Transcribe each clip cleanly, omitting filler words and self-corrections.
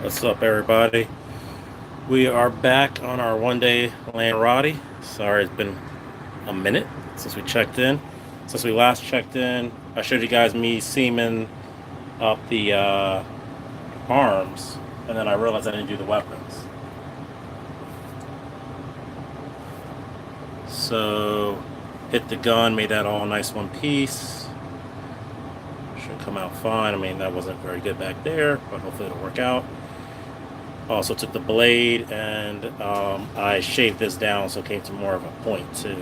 What's up, everybody? We are back on our one-day Landman Rodi. Sorry, it's been a minute since we checked in. Since we last checked in, I showed you guys me seaming up the arms, and then I realized I didn't do the weapons. So, hit the gun, made that all nice one piece. Should come out fine. I mean, that wasn't very good back there, but hopefully it'll work out. Also took the blade and I shaved this down so it came to more of a point too.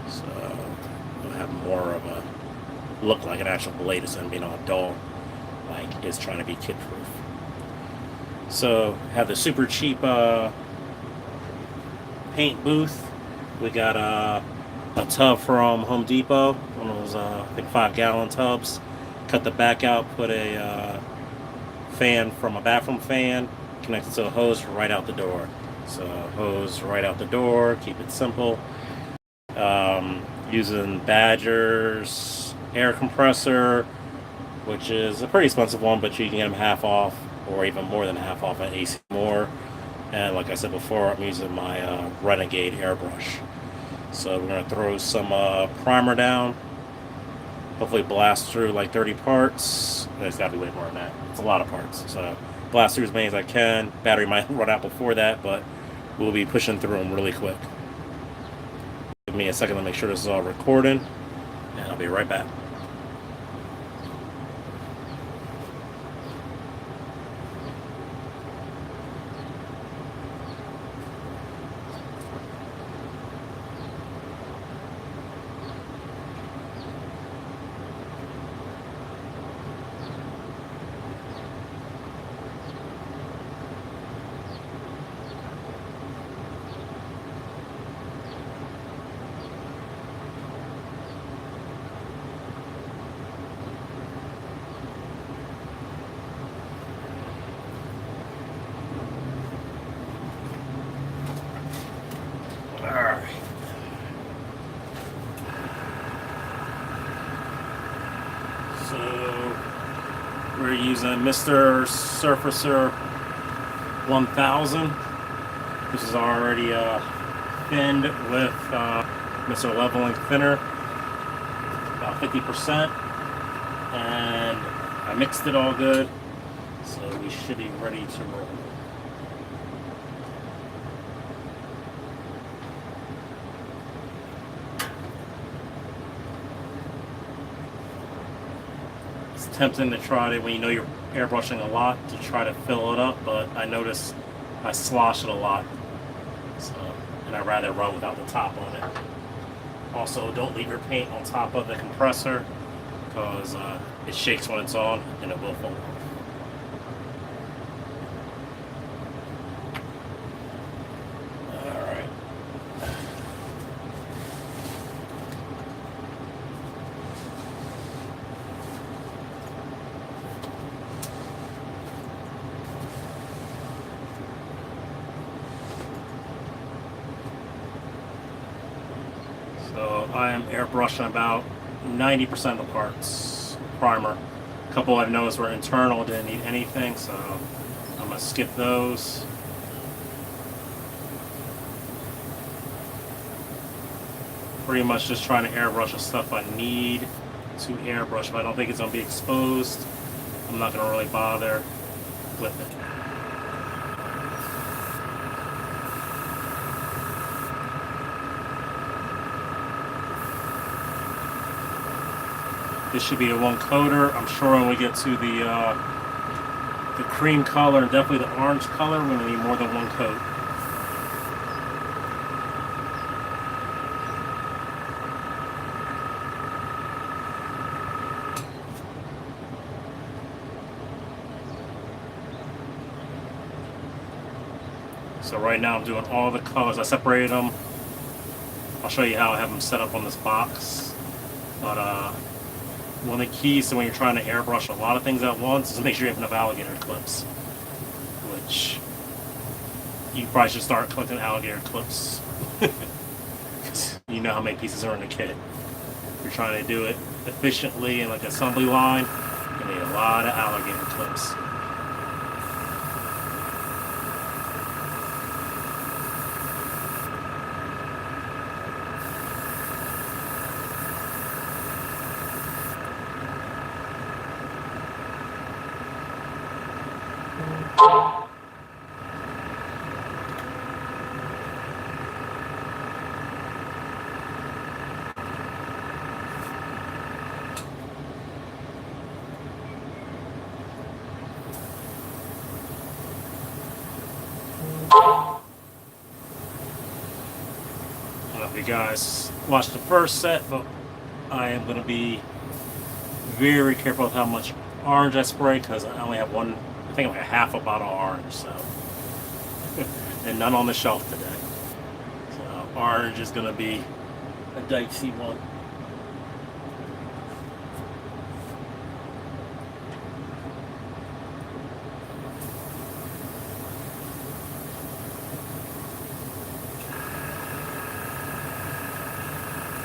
So it'll have more of a look like an actual blade instead of being all dull like it's trying to be kid proof. So have the super cheap paint booth. We got a tub from Home Depot, one of those I think 5-gallon tubs. Cut the back out, put a fan from a bathroom fan connected to a hose right out the door. So hose right out the door, keep it simple. Using Badger's air compressor, which is a pretty expensive one, but you can get them half off or even more than half off at AC More. And like I said before, I'm using my Renegade airbrush. So we're going to throw some primer down. Hopefully blast through like 30 parts. There's got to be way more than that. It's a lot of parts. So blast through as many as I can. Battery might run out before that, but we'll be pushing through them really quick. Give me a second to make sure this is all recording, and I'll be right back. Alright. So we're using Mr. Surfacer 1000. This is already thinned with Mr. Leveling Thinner, about 50%. And I mixed it all good, so we should be ready to roll. It's tempting to try to, when you know you're airbrushing a lot, to try to fill it up, but I notice I slosh it a lot, so, and I'd rather run without the top on it. Also, don't leave your paint on top of the compressor, because it shakes when it's on and it will fall off. Alright. So I am airbrushing about 90% of the parts. Primer. A couple I've noticed were internal, didn't need anything, so I'm going to skip those. Pretty much just trying to airbrush the stuff I need to airbrush. If I don't think it's going to be exposed, I'm not going to really bother with it. This should be a one coater. I'm sure when we get to the cream color and definitely the orange color, we're going to need more than one coat. So right now I'm doing all the colors. I separated them. I'll show you how I have them set up on this box. But one of the keys to when you're trying to airbrush a lot of things at once is to make sure you have enough alligator clips, which you probably should start collecting alligator clips. You know how many pieces are in the kit. If you're trying to do it efficiently in like an assembly line, you need a lot of alligator clips. I don't know if you guys watched the first set, but I am going to be very careful with how much orange I spray because I only have one, I think like a half a bottle of orange, so. And none on the shelf today. So orange is going to be a dicey one.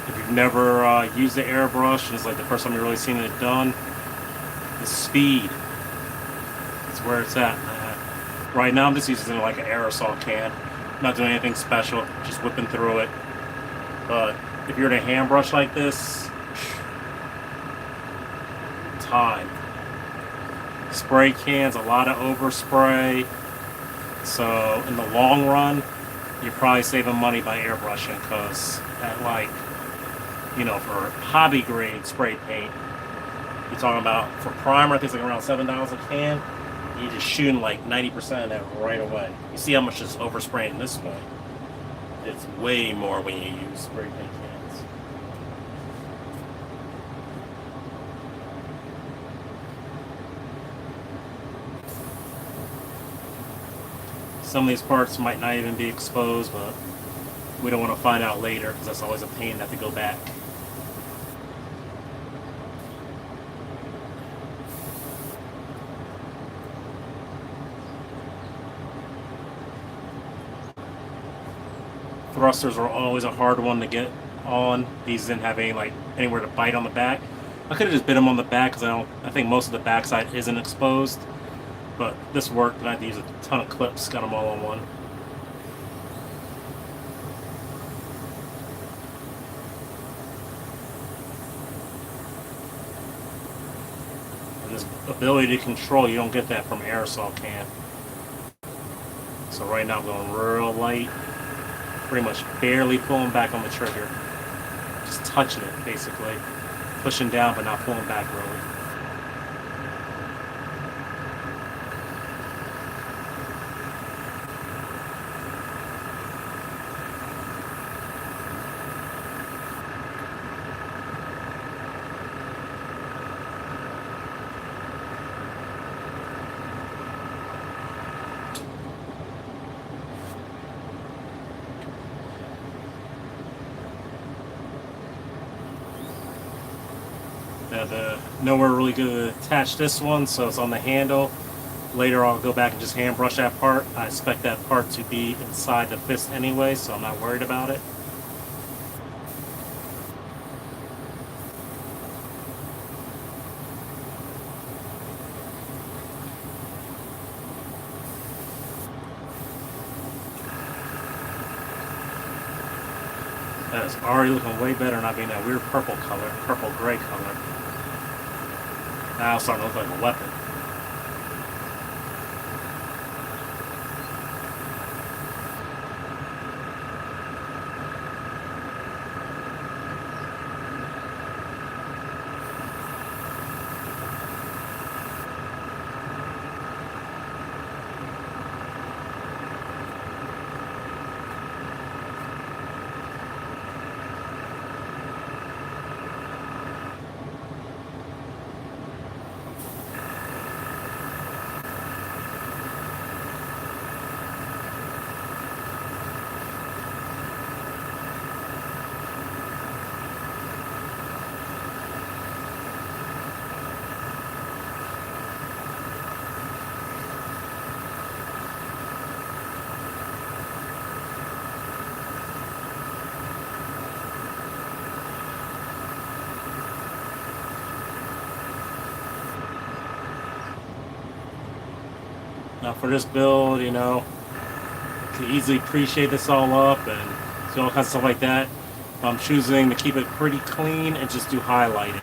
If you've never used the airbrush and it's like the first time you're really seeing it done, the speed is where it's at. Right now I'm just using like an aerosol can, not doing anything special, just whipping through it. But if you're in a hand brush like this, time. Spray cans, a lot of overspray. So in the long run, you're probably saving money by airbrushing because at like, you know, for hobby grade spray paint, you're talking about for primer, I think it's like around $7 a can. You're just shooting like 90% of that right away. You see how much is overspraying this way? It's way more when you use spray paint cans. Some of these parts might not even be exposed, but we don't want to find out later because that's always a pain to have to go back. Thrusters are always a hard one to get on. These didn't have any like anywhere to bite on the back. I could have just bit them on the back because I think most of the backside isn't exposed. But this worked, and I had to use a ton of clips. Got them all on one. And this ability to control, you don't get that from aerosol can. So right now I'm going real light. Pretty much barely pulling back on the trigger. Just touching it, basically. Pushing down, but not pulling back really. Nowhere really good to attach this one, so it's on the handle. Later I'll go back and just hand brush that part. I expect that part to be inside the fist anyway, so I'm not worried about it. That is already looking way better, not being that weird purple color, purple gray color. Now it's starting to look like a weapon. Now for this build, you know, to easily pre-shade this all up and do all kinds of stuff like that, I'm choosing to keep it pretty clean and just do highlighting.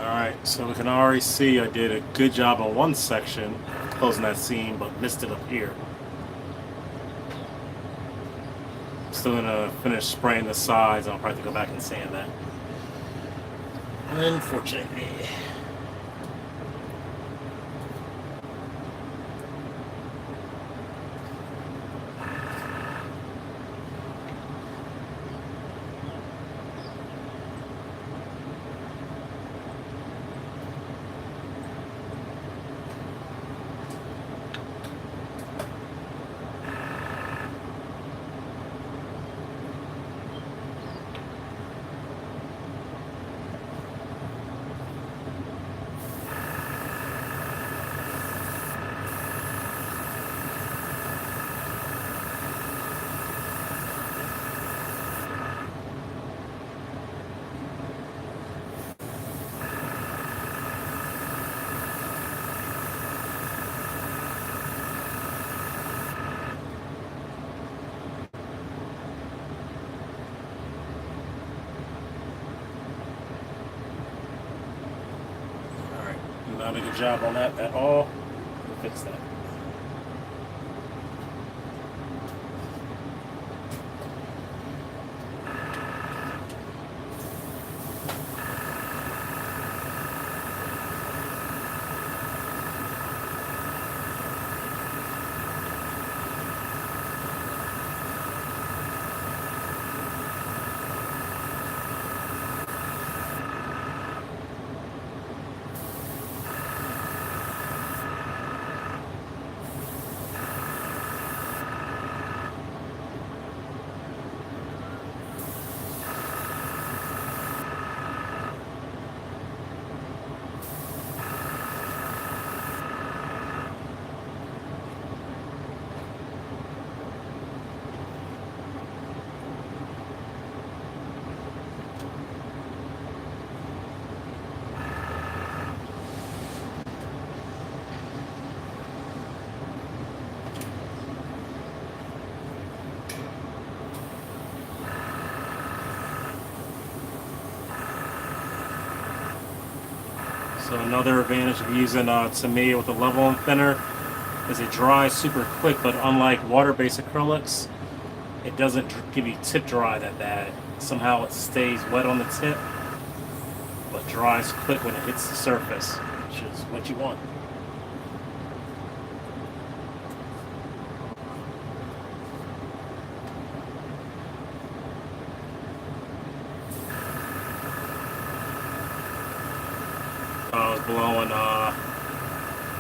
Alright, so we can already see I did a good job on one section, closing that seam, but missed it up here. Still gonna finish spraying the sides, and I'll probably have to go back and sand that. Unfortunately. Not a good job on that at all. We'll fix that. So another advantage of using Tamiya with the leveling thinner is it dries super quick, but unlike water-based acrylics, it doesn't give you tip dry that bad. Somehow it stays wet on the tip, but dries quick when it hits the surface, which is what you want. I was blowing,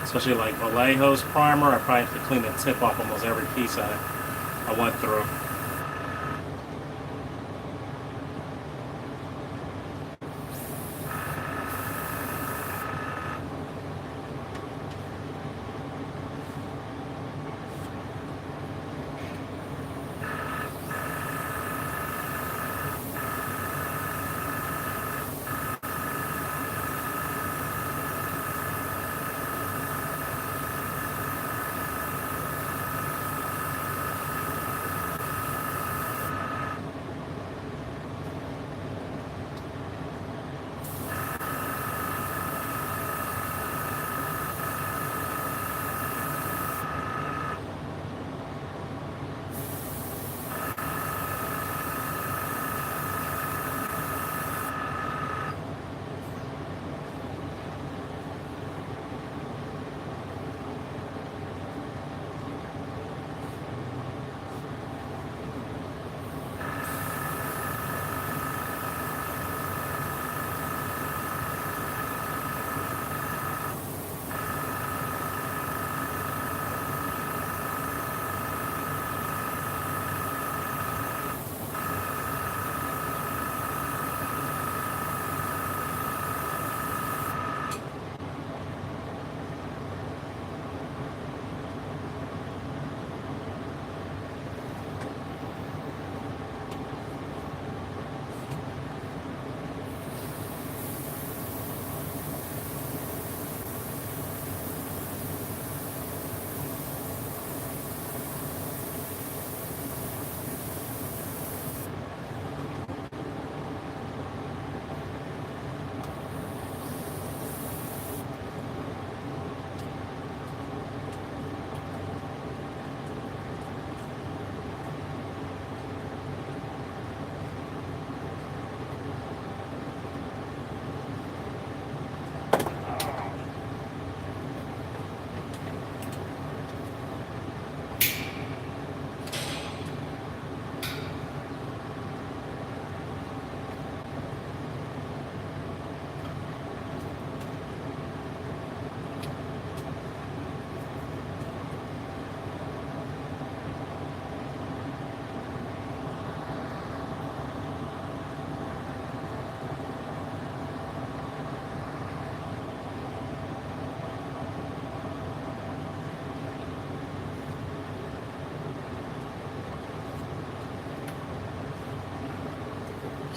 especially like Vallejo's primer, I probably have to clean the tip off almost every piece I went through.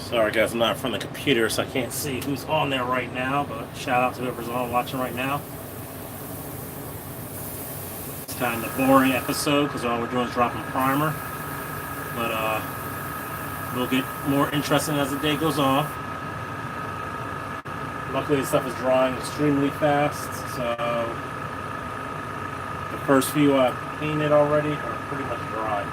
Sorry guys, I'm not in front of the computer, so I can't see who's on there right now, but shout out to whoever's on watching right now. It's kind of a boring episode because all we're doing is dropping primer. But it'll get more interesting as the day goes on. Luckily the stuff is drying extremely fast, so the first few I've painted already are pretty much dry.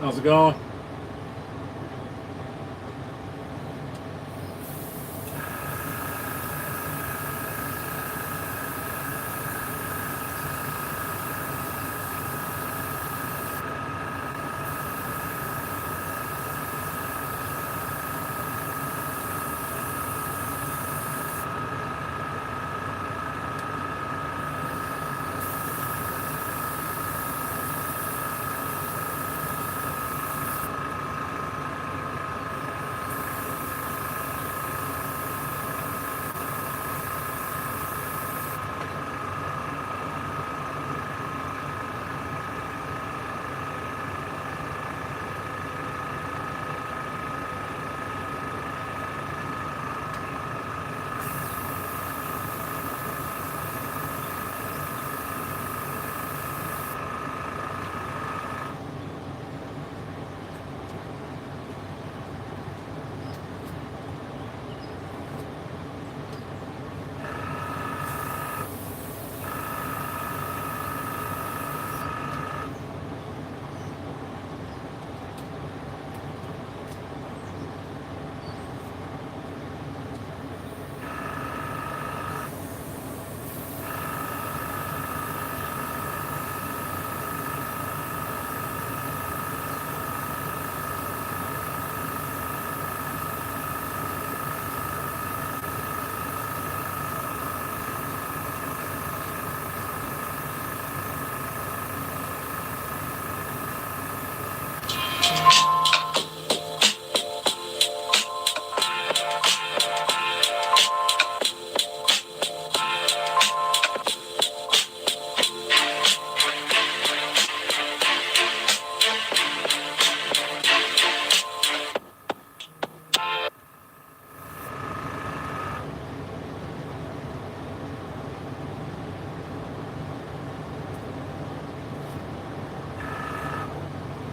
How's it going?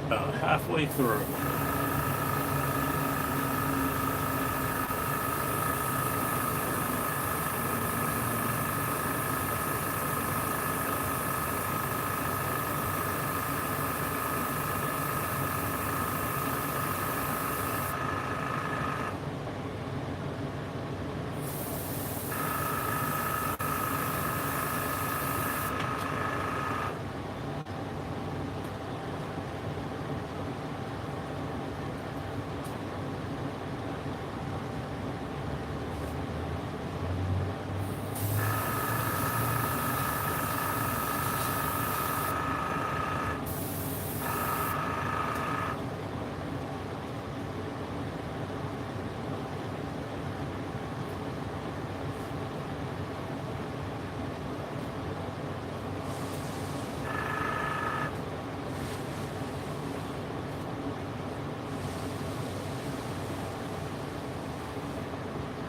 About halfway through.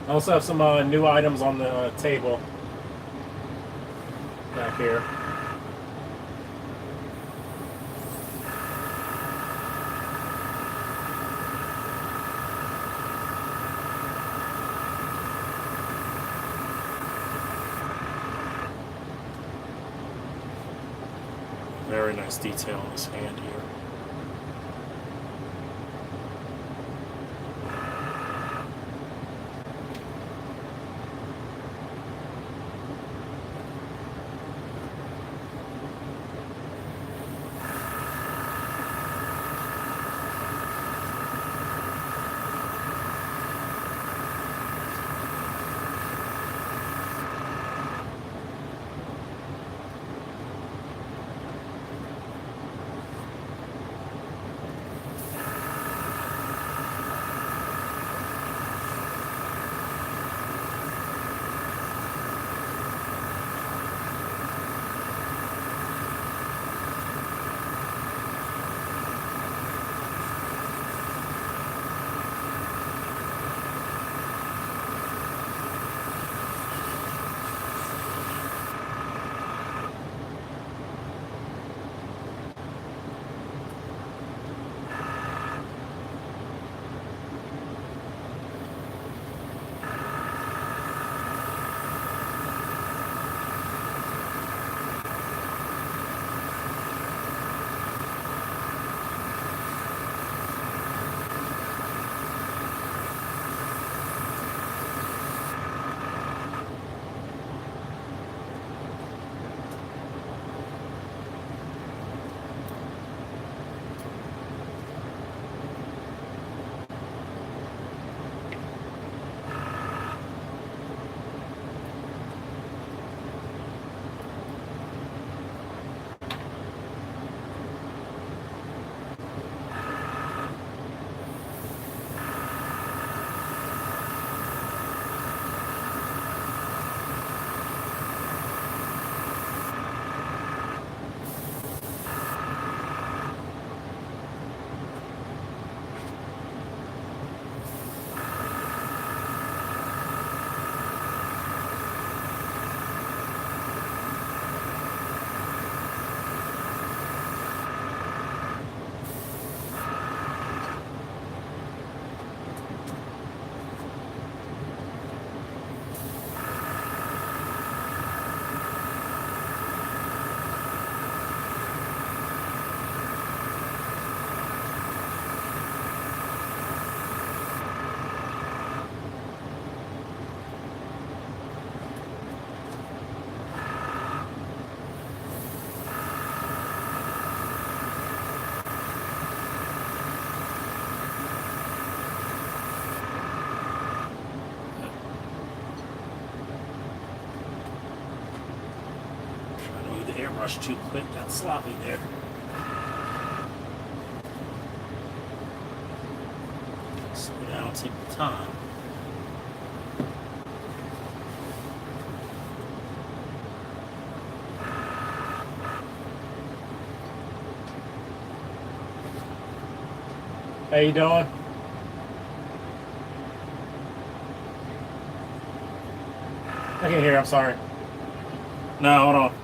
I also have some new items on the table back here. Very nice detail on this hand here. Airbrush too quick, got sloppy there. Slow down, take the time. How you doing? I can hear, I'm sorry. No, hold on.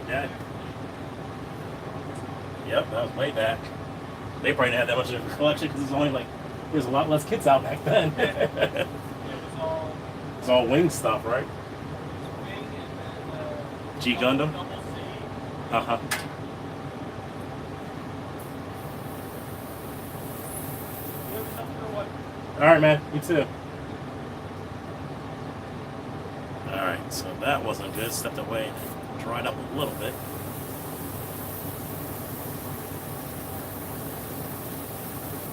Yeah. Yep, that was way back. They probably didn't have that much of a collection because there's a lot less kids out back then. It's all wing stuff, right? G Gundam. Uh huh. All right, man. You too. All right, so that wasn't good. Stepped away and dried up a little bit.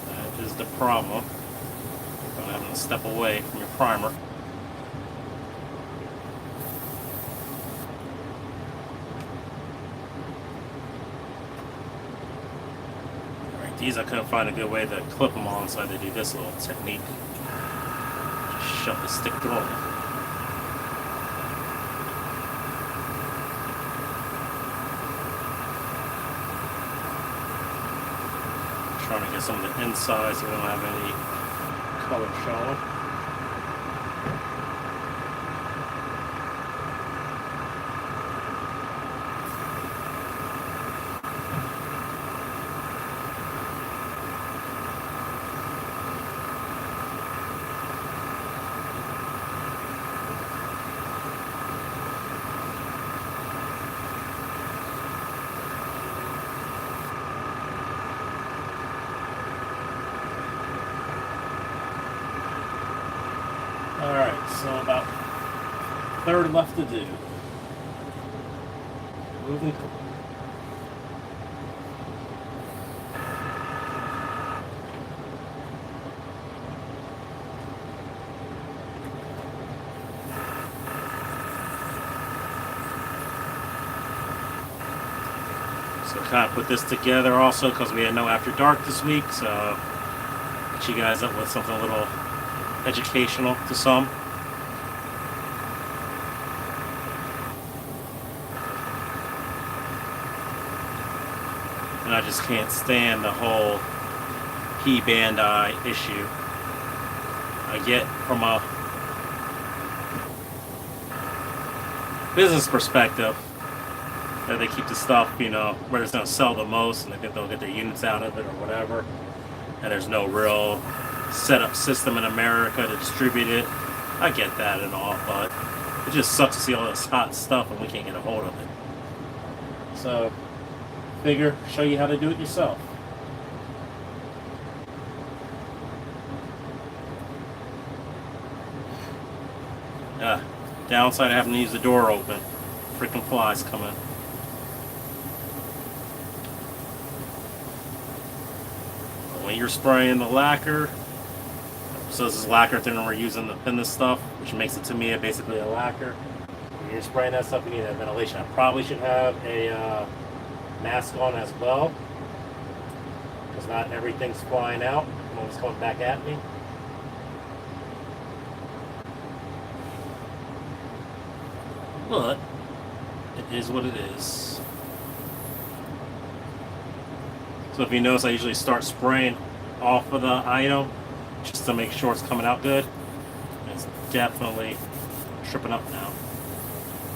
That is the problem. About having to step away from your primer. These I couldn't find a good way to clip them on, so I had to do this little technique. Just shove the stick through them. Trying to get some of the inside so we don't have any color showing. Alright, so about a third left to do. Moving. So kind of put this together also because we had no After Dark this week, so get you guys up with something a little educational to some. And I just can't stand the whole Pbandai issue. I get from a business perspective that they keep the stuff, where it's going to sell the most and they think they'll get their units out of it or whatever. And there's no real setup system in America to distribute it. I get that and all, but it just sucks to see all this hot stuff and we can't get a hold of it. So, figure, show you how to do it yourself. Downside of having to use the door open. Freaking flies coming. When you're spraying the lacquer, so this is lacquer thinner we're using to pin this stuff, which makes it to me basically a lacquer. When you're spraying that stuff, you need that ventilation. I probably should have a mask on as well, because not everything's flying out when it's coming back at me. But it is what it is. So if you notice, I usually start spraying off of the item just to make sure it's coming out good. And it's definitely tripping up now.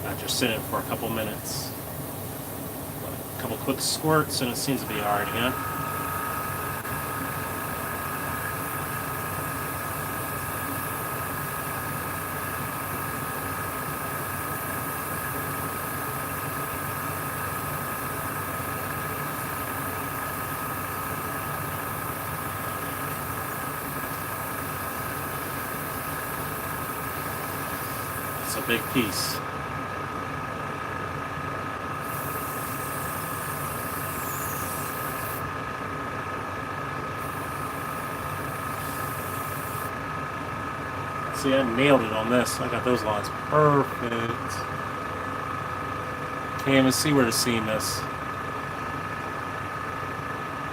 After sitting for a couple minutes. A couple quick squirts and it seems to be alright again. It's a big piece. See, I nailed it on this. I got those lines perfect. Can't even see where the seam is.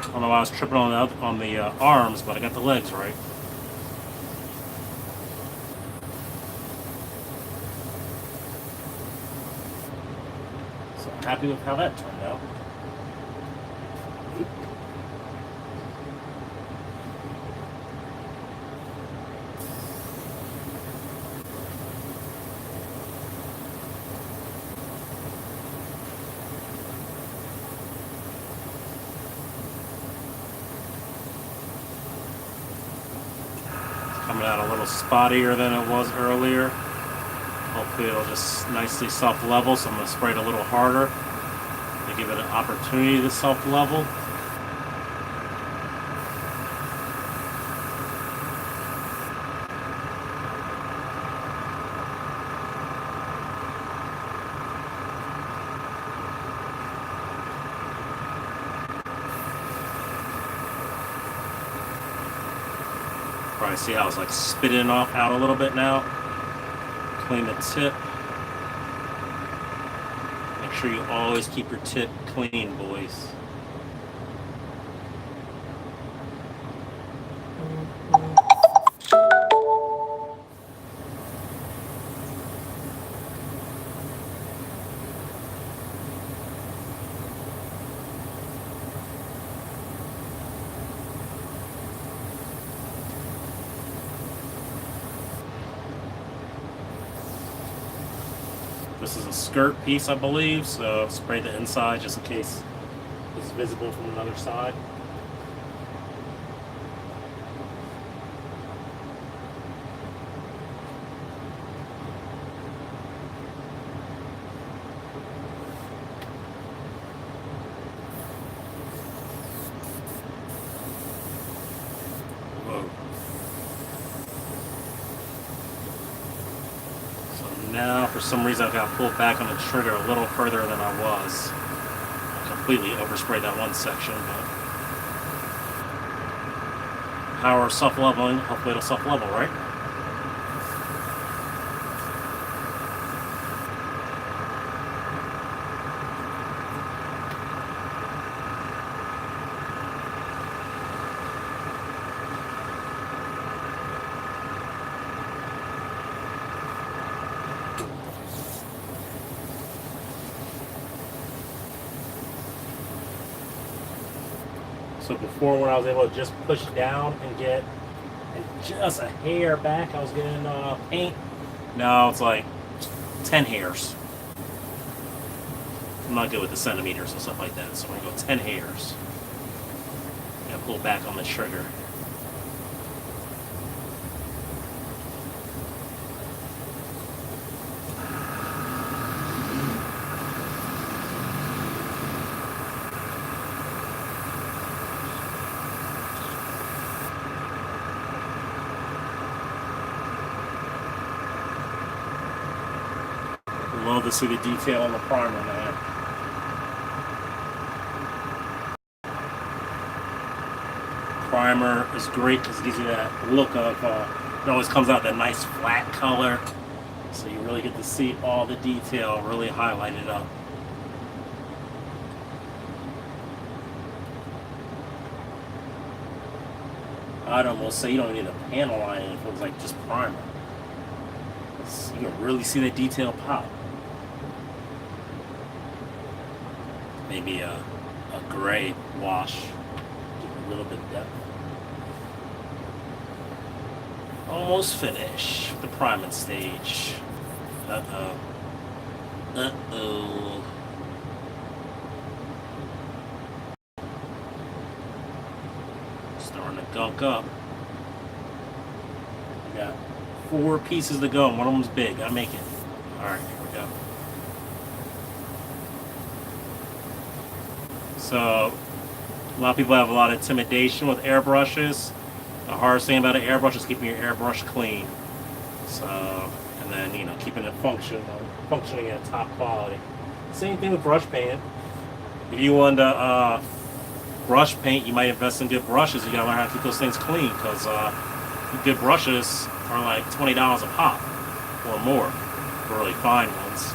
I don't know why I was tripping on the arms, but I got the legs right. So I'm happy with how that turned out. coming out a little spottier than it was earlier. Hopefully it'll just nicely self-level, so I'm going to spray it a little harder to give it an opportunity to self-level. Probably see how it's like spitting off out a little bit now. Clean the tip. Make sure you always keep your tip clean, boys. This is a skirt piece, I believe, so spray the inside just in case it's visible from another side. Whoa. Now, for some reason, I got pulled back on the trigger a little further than I was. I completely oversprayed that one section, but power of self-leveling, hopefully it'll self-level, right? So before, when I was able to just push down and get just a hair back, I was getting paint. Now it's like 10 hairs. I'm not good with the centimeters and stuff like that, so I'm gonna go 10 hairs. And pull back on the trigger. Love to see the detail on the primer, man. Primer is great because it gives you that look of, it always comes out that nice flat color. So you really get to see all the detail really highlighted up. I'd almost say you don't need a panel line if it was like just primer. You can really see the detail pop. Maybe a gray wash, give it a little bit of depth. Almost finished the priming stage. Uh-oh. Uh-oh. Starting to gunk up. We got 4 pieces to go, and one of them's big. I make it. Alright, here we go. So, a lot of people have a lot of intimidation with airbrushes. The hardest thing about an airbrush is keeping your airbrush clean. So, and then, you know, keeping it functioning at top quality. Same thing with brush paint. If you want to brush paint, you might invest in good brushes. You gotta learn how to keep those things clean, because good brushes are like $20 a pop or more for really fine ones.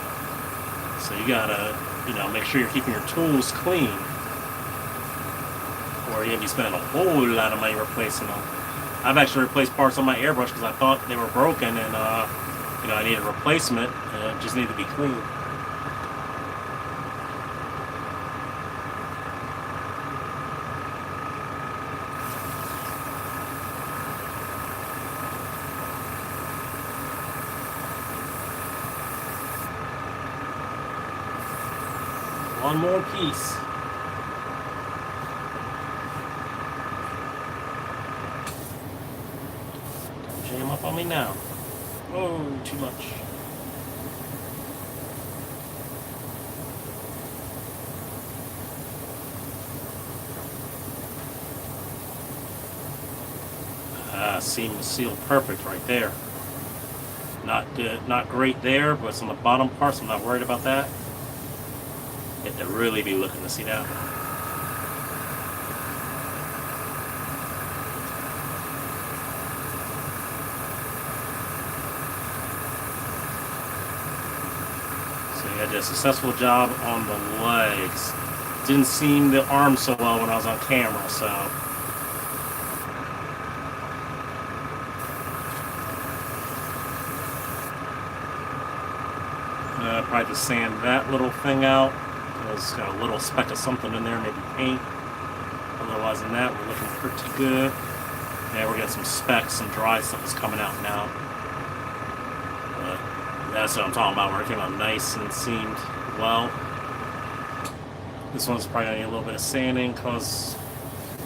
So you gotta, you know, make sure you're keeping your tools clean, or you're gonna be spending a whole lot of money replacing them. I've actually replaced parts on my airbrush because I thought they were broken, and you know, I needed a replacement, and it just needed to be clean. One more piece. jam up on me now. Oh, too much. Seam was sealed perfect right there. Not good, not great there, but it's on the bottom part, so I'm not worried about that. You have to really be looking to see that. So you did a successful job on the legs. Didn't seam the arm so well when I was on camera, so. Probably just sand that little thing out. It's got a little speck of something in there, maybe paint. Otherwise than that, we're looking pretty good. Yeah, we're getting some specks, some dry stuff is coming out now. But that's what I'm talking about, where it came out nice and seamed well. This one's probably gonna need a little bit of sanding because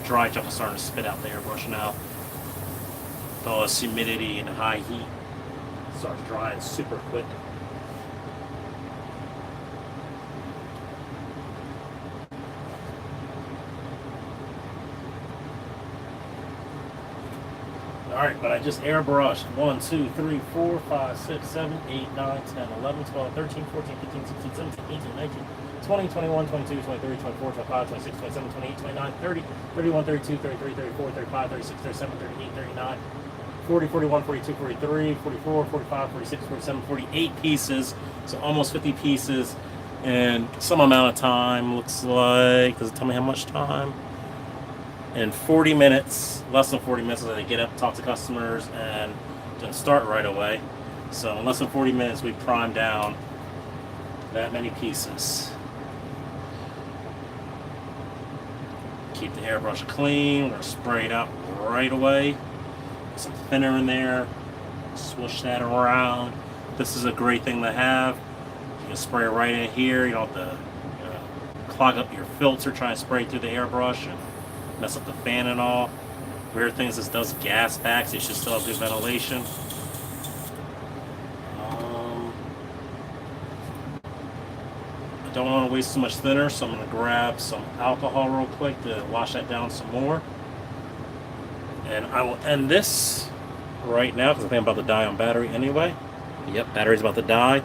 dry stuff is starting to spit out the airbrush now. With all this humidity and high heat, it starts drying super quick. Alright, but I just airbrushed 1, 2, 3, 4, 5, 6, 7, 8, 9, 10, 11, 12, 13, 14, 15, 16, 17, 18, 19, 20, 21, 22, 23, 24, 25, 26, 27, 28, 29, 30, 31, 32, 33, 34, 35, 36, 37, 38, 39, 40, 41, 42, 43, 44, 45, 46, 47, 48 pieces. So almost 50 pieces in some amount of time, looks like. Does it tell me how much time? In 40 minutes, less than 40 minutes, they get up, talk to customers, and then start right away. So in less than 40 minutes, we prime down that many pieces. Keep the airbrush clean. We're going to spray it out right away. Put some thinner in there. Swoosh that around. This is a great thing to have. You can spray it right in here. You don't have to clog up your filter trying to spray through the airbrush and mess up the fan and all. Weird thing is this does gas packs. You should still have good ventilation. I don't want to waste too much thinner, so I'm going to grab some alcohol real quick to wash that down some more. And I will end this right now because I think I'm about to die on battery anyway. Yep, battery's about to die.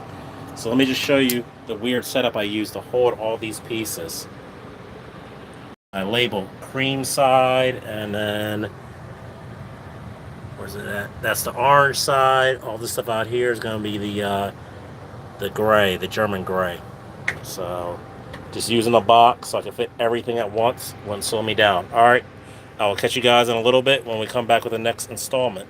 So let me just show you the weird setup I use to hold all these pieces. I label cream side, and then where's it at? That's the orange side. All this stuff out here is going to be the gray, the German gray. So just using the box so I can fit everything at once wouldn't slow me down. All right, I will catch you guys in a little bit when we come back with the next installment.